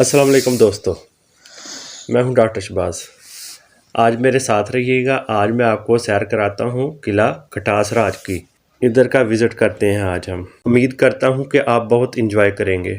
अस्सलाम वालेकुम दोस्तों। मैं हूं डॉक्टर शहबाज। आज मेरे साथ रहिएगा। आज मैं आपको सैर कराता हूं किला कटास राज की। इधर का विज़िट करते हैं आज हम। उम्मीद करता हूं कि आप बहुत इंजॉय करेंगे।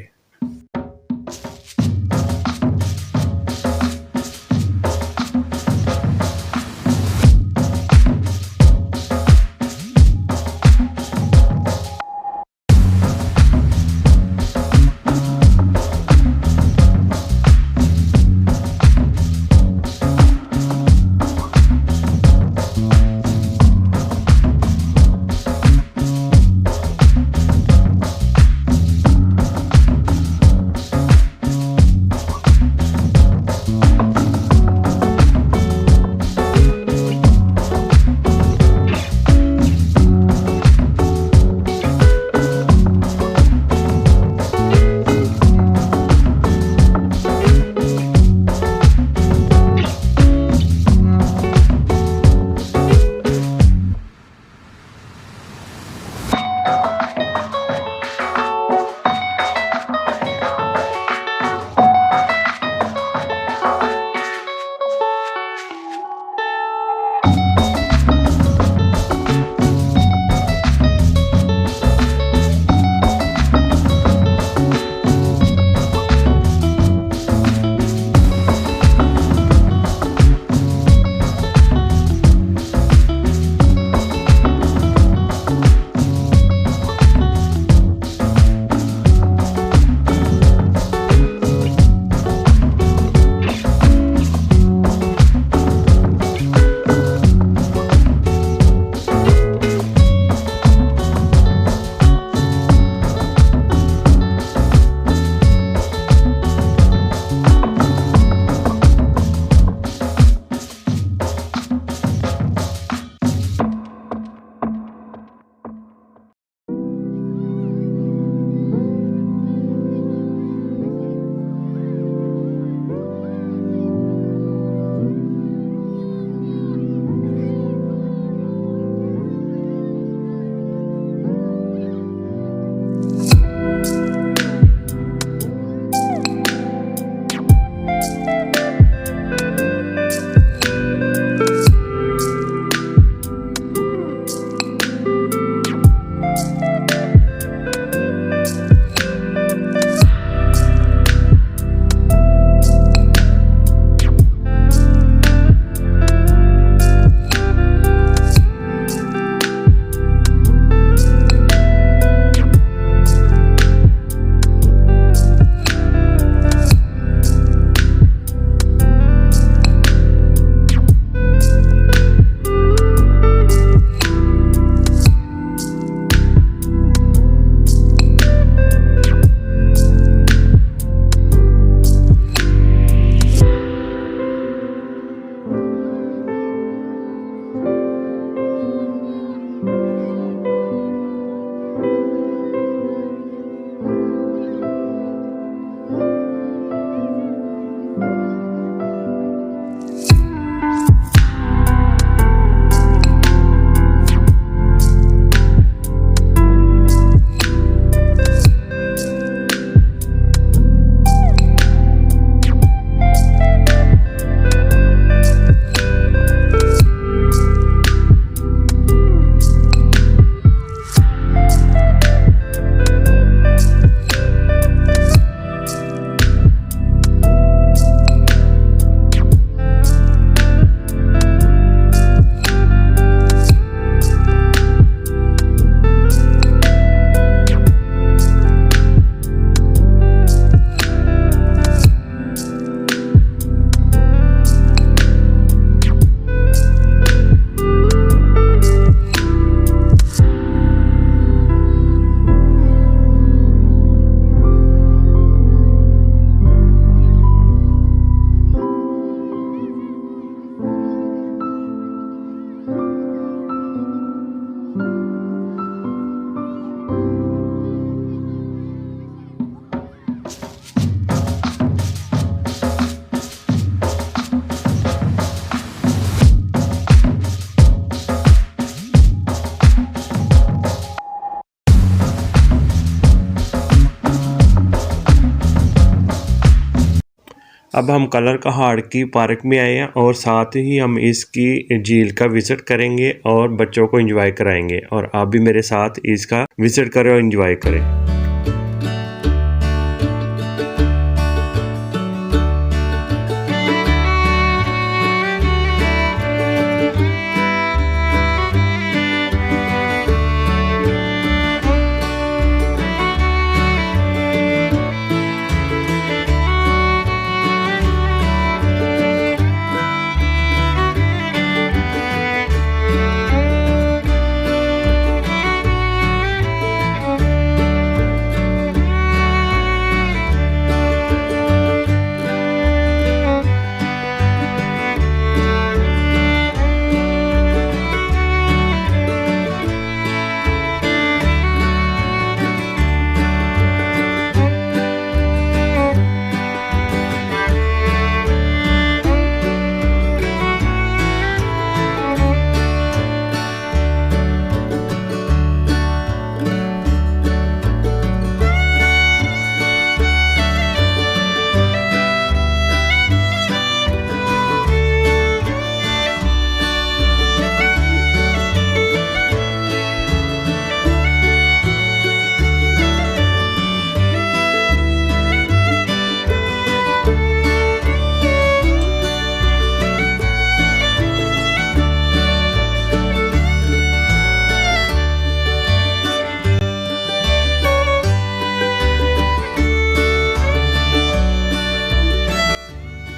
अब हम कलर कहाड़ की पार्क में आए हैं और साथ ही हम इसकी झील का विजिट करेंगे और बच्चों को एंजॉय कराएंगे, और आप भी मेरे साथ इसका विजिट करें और एंजॉय करें।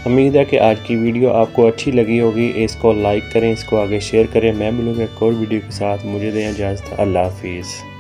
उम्मीद है कि आज की वीडियो आपको अच्छी लगी होगी। इसको लाइक करें, इसको आगे शेयर करें। मैं मिलूंगा एक और वीडियो के साथ। मुझे दें इजाज़त। अल्लाह हाफिज़।